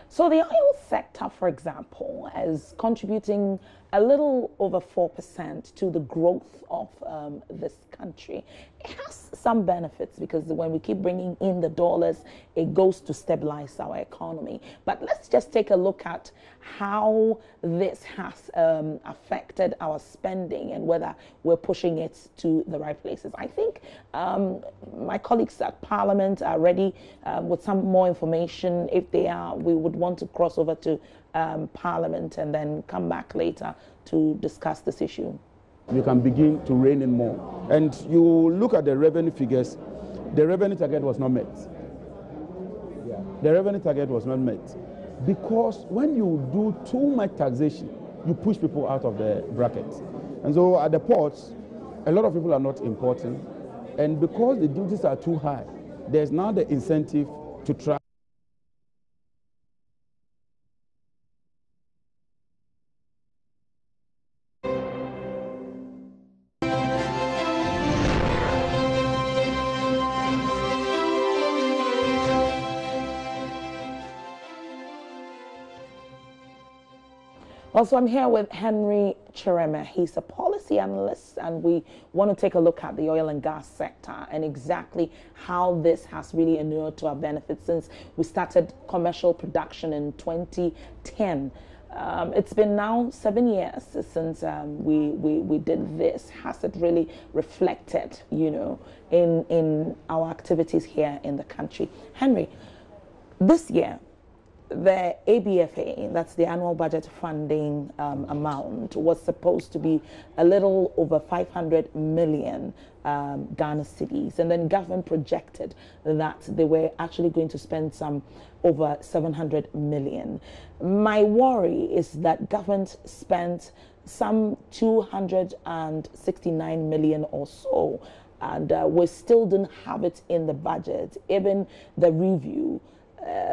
So the oil sector, for example, is contributing a little over 4% to the growth of this country. It has some benefits because when we keep bringing in the dollars, it goes to stabilize our economy. But let's just take a look at how this has affected our spending and whether we're pushing it to the right places. I think my colleagues at Parliament are ready with some more information. If they are, we would want to cross over to Parliament and then come back later to discuss this issue. You can begin to rein in more. And you look at the revenue figures, the revenue target was not met. The revenue target was not met because when you do too much taxation, you push people out of the bracket. And so at the ports, a lot of people are not importing. And because the duties are too high, there's now the incentive to try. Also, I'm here with Henry Kyeremeh. He's a policy analyst, and we want to take a look at the oil and gas sector and exactly how this has really inured to our benefit since we started commercial production in 2010. It's been now 7 years since we did this. Has it really reflected, in our activities here in the country? Henry, this year, the ABFA, that's the annual budget funding amount, was supposed to be a little over 500 million Ghana cedis, and then government projected that they were actually going to spend some over 700 million. My worry is that government spent some 269 million or so, and we still didn't have it in the budget. Even the review,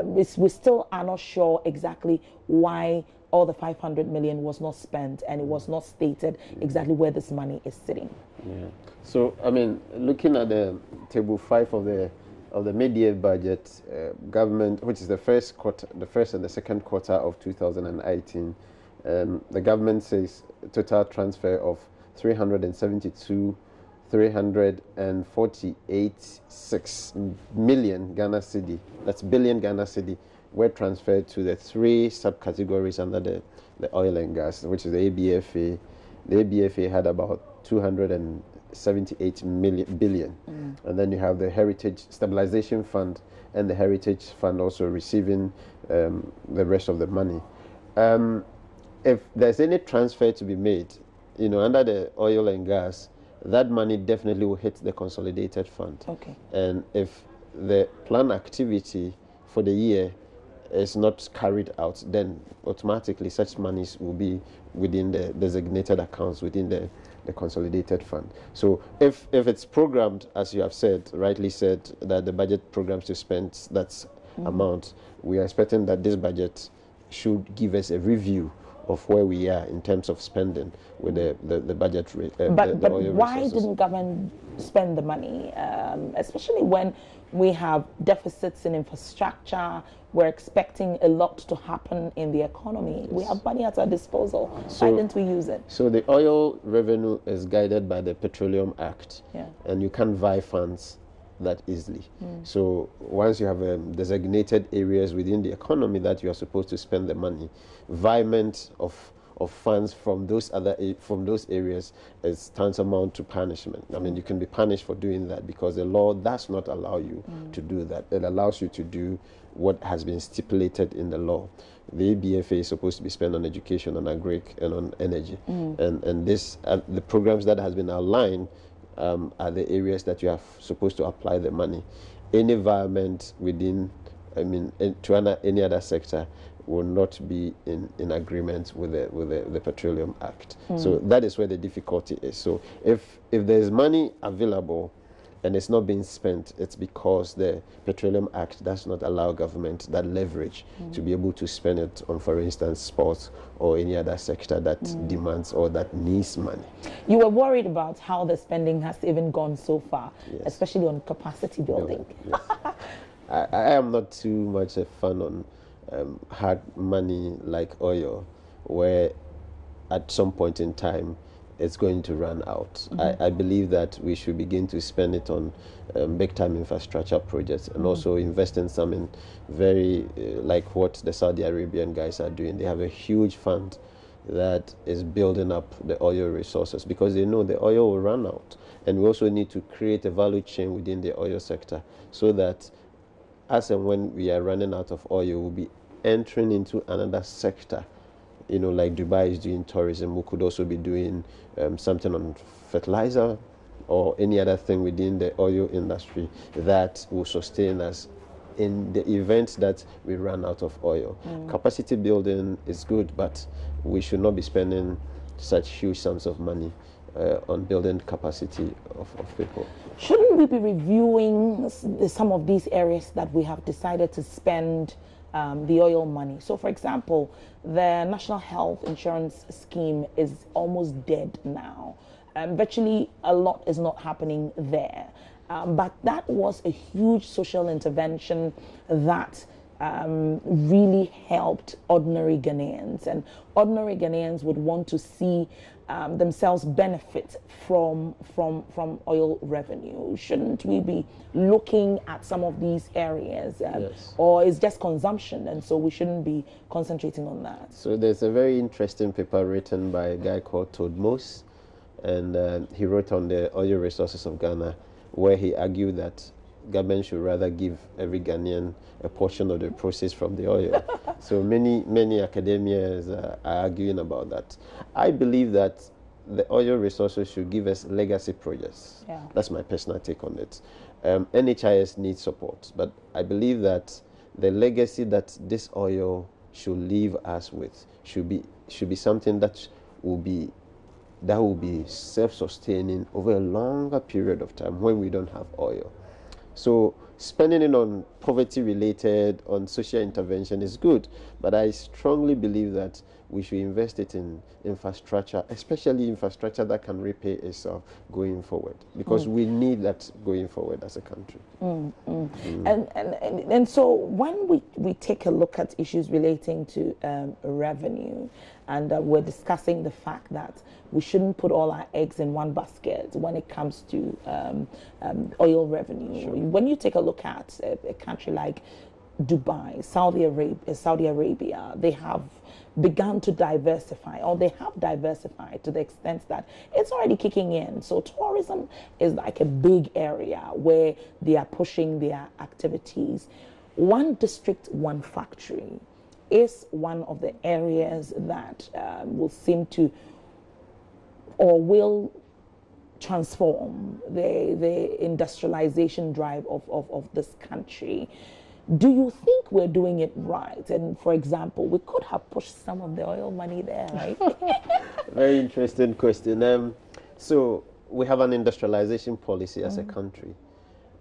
we still are not sure exactly why all the 500 million was not spent, and it was not stated exactly where this money is sitting. Yeah. So, I mean, looking at the table 5 of the mid-year budget, government, which is the first and the second quarter of 2018, the government says total transfer of 348.6 million Ghana cedi, that's billion Ghana cedi, were transferred to the 3 subcategories under the oil and gas, which is the ABFA. The ABFA had about 278 billion. And then you have the Heritage Stabilization Fund and the Heritage Fund also receiving the rest of the money. If there's any transfer to be made, under the oil and gas, that money definitely will hit the consolidated fund. Okay. And if the planned activity for the year is not carried out, then automatically such monies will be within the designated accounts within the consolidated fund. So if it's programmed, as you have said, rightly said, that the budget programs to spend that amount, we are expecting that this budget should give us a review of where we are in terms of spending with the budget rate. But why didn't government spend the money, especially when we have deficits in infrastructure? We're expecting a lot to happen in the economy. Yes. We have money at our disposal. Why didn't we use it? So the oil revenue is guided by the Petroleum Act, and you can't buy funds that easily. So once you have designated areas within the economy that you are supposed to spend the money, environment of funds from those areas is tantamount to punishment. I mean, you can be punished for doing that because the law does not allow you to do that. It allows you to do what has been stipulated in the law. The ABFA is supposed to be spent on education, on agri, and on energy, and this the programs that has been outlined are the areas that you are supposed to apply the money. Any environment within, any other sector will not be in agreement with the Petroleum Act. So that is where the difficulty is. So if there is money available and it's not being spent, it's because the Petroleum Act does not allow government that leverage to be able to spend it on, for instance, sports or any other sector that demands or that needs money. You were worried about how the spending has even gone so far, especially on capacity building. Yes. I am not too much a fan on hard money like oil, where at some point in time it's going to run out. I believe that we should begin to spend it on big-time infrastructure projects, and also invest in some in very like what the Saudi Arabian guys are doing. They have a huge fund that is building up the oil resources, because they know the oil will run out. And we also need to create a value chain within the oil sector, so that as and when we are running out of oil, we'll be entering into another sector. You know, like Dubai is doing tourism, we could also be doing something on fertilizer or any other thing within the oil industry that will sustain us in the event that we run out of oil. Capacity building is good, but we should not be spending such huge sums of money on building capacity of people. Shouldn't we be reviewing some of these areas that we have decided to spend the oil money? So, for example, the National Health Insurance Scheme is almost dead now. Virtually a lot is not happening there. But that was a huge social intervention that really helped ordinary Ghanaians, and ordinary Ghanaians would want to see themselves benefit from oil revenue. Shouldn't we be looking at some of these areas? Yes. Or is just consumption, and so we shouldn't be concentrating on that? So there's a very interesting paper written by a guy called Todd Mose, and he wrote on the oil resources of Ghana, where he argued that government should rather give every Ghanaian a portion of the proceeds from the oil. So many academians are arguing about that. I believe that the oil resources should give us legacy projects. Yeah. That's my personal take on it. NHIS needs support, but I believe that the legacy that this oil should leave us with should be something that will be self-sustaining over a longer period of time when we don't have oil. So spending it on poverty-related, on social intervention is good, but I strongly believe that we should invest it in infrastructure, especially infrastructure that can repay itself going forward, because we need that going forward as a country. And so when we take a look at issues relating to revenue, and we're discussing the fact that we shouldn't put all our eggs in one basket when it comes to oil revenue. Sure. When you take a look at a country like Dubai, Saudi Arabia, they have begun to diversify, or they have diversified to the extent that it's already kicking in. So tourism is like a big area where they are pushing their activities. One district, one factory is one of the areas that will seem to, or will transform the industrialization drive of this country. Do you think we're doing it right? And for example, we could have pushed some of the oil money there, right? Very interesting question. So we have an industrialization policy as a country.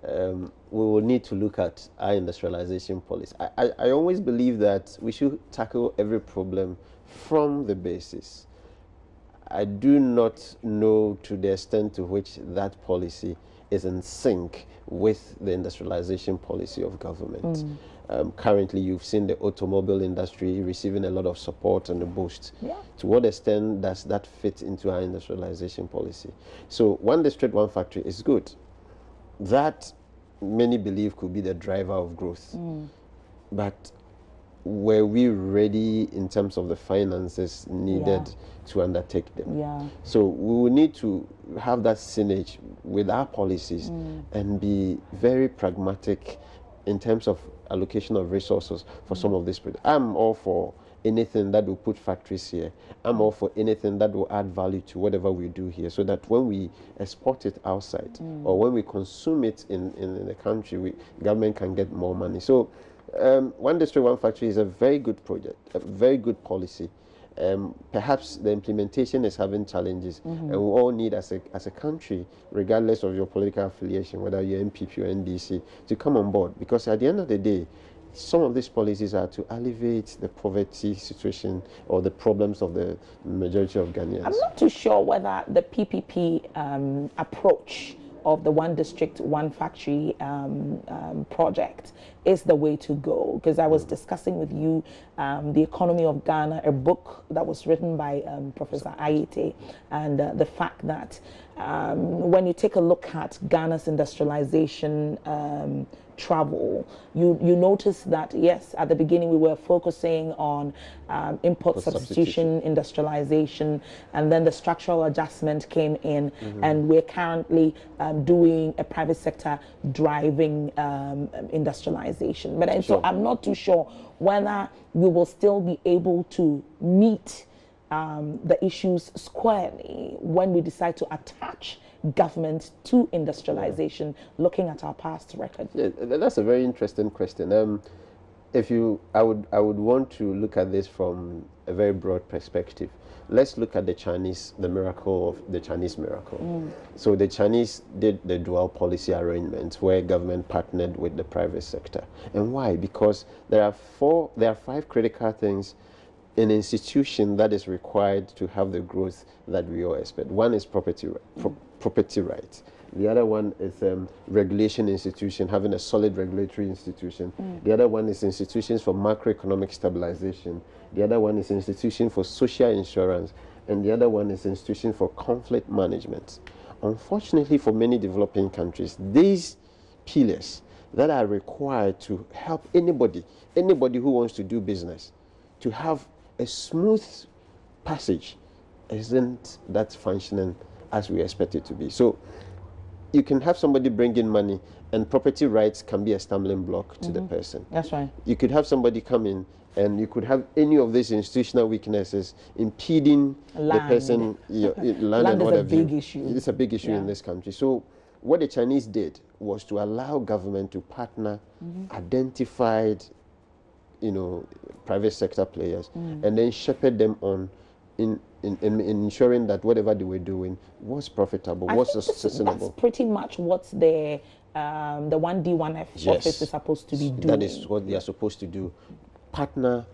We will need to look at our industrialization policy. I always believe that we should tackle every problem from the basis. I do not know to the extent to which that policy is in sync with the industrialization policy of government. Currently, you've seen the automobile industry receiving a lot of support and a boost. Yeah. To what extent does that fit into our industrialization policy? So one district, one factory is good. That many believe could be the driver of growth. But were we ready in terms of the finances needed to undertake them? Yeah. So we will need to have that synergy with our policies and be very pragmatic in terms of allocation of resources for some of these projects. I'm all for anything that will put factories here. I'm all for anything that will add value to whatever we do here, so that when we export it outside or when we consume it in the country, government can get more money. So one district, one factory is a very good project, a very good policy. Perhaps the implementation is having challenges, and we all need as a country, regardless of your political affiliation, whether you're NPP or NDC, to come on board, because at the end of the day, some of these policies are to alleviate the poverty situation or the problems of the majority of Ghanaians. I'm not too sure whether the PPP approach of the one district, one factory project is the way to go. Because I was discussing with you The Economy of Ghana, a book that was written by Professor Ayete, and the fact that when you take a look at Ghana's industrialization travel, you notice that, yes, at the beginning we were focusing on import substitution, industrialization, and then the structural adjustment came in, and we're currently doing a private sector driving industrialization. But so I'm not too sure whether we will still be able to meet the issues squarely when we decide to attach government to industrialization, looking at our past record. Yeah, that's a very interesting question. I would want to look at this from a very broad perspective. Let's look at the miracle of the Chinese miracle. So the Chinese did the dual policy arrangement where government partnered with the private sector. And why? Because there are 5 critical things an institution that is required to have the growth that we all expect. One is property rights. The other one is regulation institution, having a solid regulatory institution. The other one is institutions for macroeconomic stabilization. The other one is institution for social insurance. And the other one is institution for conflict management. Unfortunately, for many developing countries, these pillars that are required to help anybody who wants to do business, to have a smooth passage, isn't that functioning as we expect it to be. So you can have somebody bring in money, and property rights can be a stumbling block to the person. That's right. You could have somebody come in, and you could have any of these institutional weaknesses impeding the person. Land is a big issue. It's a big issue in this country. So what the Chinese did was to allow government to partner identified private sector players, and then shepherd them on in ensuring that whatever they were doing was profitable, was sustainable. That's pretty much what the 1D1F office is supposed to be doing. That is what they are supposed to do. Partner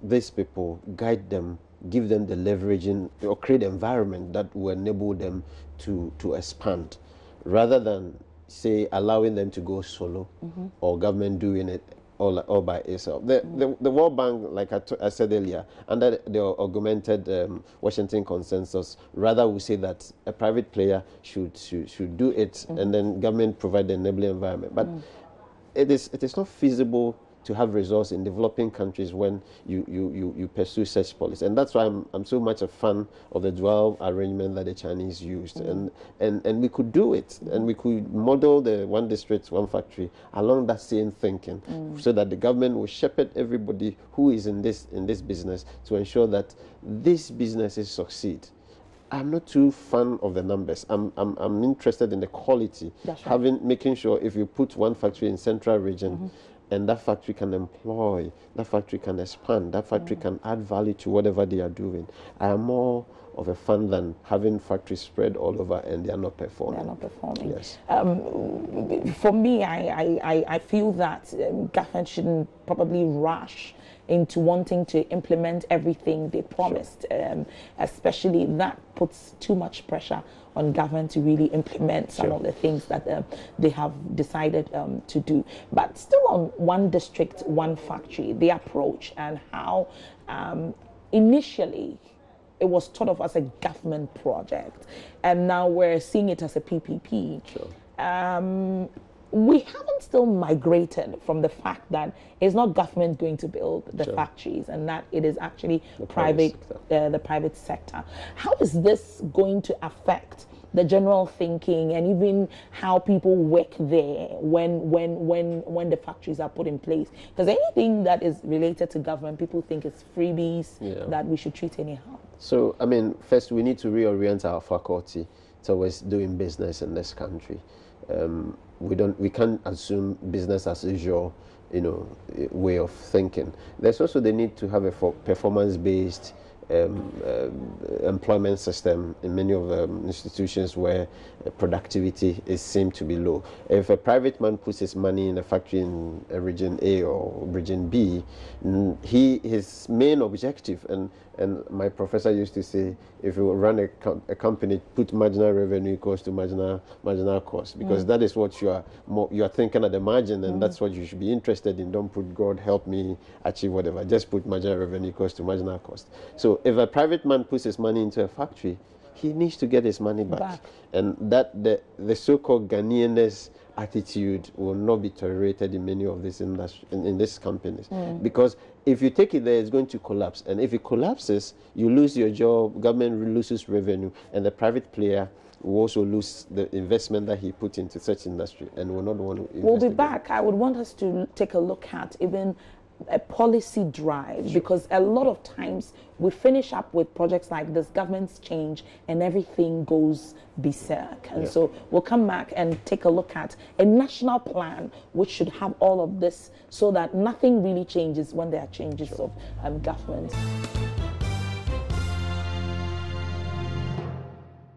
these people, guide them, give them the leveraging, or create an environment that will enable them to expand, rather than, say, allowing them to go solo or government doing it all by itself. The World Bank, like I said earlier, under the augmented Washington consensus, rather we say that a private player should do it, and then government provide the enabling environment. But it is not feasible to have results in developing countries when you pursue such policy. And that's why I'm so much a fan of the dual arrangement that the Chinese used. And we could do it, and we could model the one district, one factory along that same thinking, so that the government will shepherd everybody who is in this business to ensure that these businesses succeed. I'm not too fan of the numbers. I'm interested in the quality. That's right. Making sure if you put one factory in central region, and that factory can employ, that factory can expand, that factory can add value to whatever they are doing. I am more of a fan than having factories spread all over and they are not performing. They are not performing. Yes. For me, I feel that government shouldn't probably rush into wanting to implement everything they promised, especially that puts too much pressure on government to really implement some of the things that they have decided to do. But still on one district, one factory, the approach and how initially it was thought of as a government project, and now we're seeing it as a PPP. We haven't still migrated from the fact that it's not government going to build the factories, and that it is actually the private sector. How is this going to affect the general thinking and even how people work there when the factories are put in place? Because anything that is related to government, people think it's freebies that we should treat anyhow. So, I mean, first we need to reorient our faculty towards doing business in this country. We can't assume business as usual, way of thinking. There's also the need to have a performance-based employment system in many of the institutions where productivity is seen to be low. If a private man puts his money in a factory in region A or region B, his main objective and And my professor used to say, if you run a company, put marginal revenue equals to marginal cost, because that is what you are thinking at the margin, and that's what you should be interested in. Don't put God help me achieve whatever. Just put marginal revenue equals to marginal cost. So if a private man puts his money into a factory, he needs to get his money back. And that the so-called Ghanaianness attitude will not be tolerated in many of these industry in these companies, because if you take it there, it's going to collapse, and if it collapses, you lose your job, government loses revenue, and the private player will also lose the investment that he put into such industry and will not want to invest. We'll be back. I would want us to take a look at even a policy drive, because a lot of times we finish up with projects like this, governments change and everything goes berserk. And so we'll come back and take a look at a national plan which should have all of this, so that nothing really changes when there are changes of government.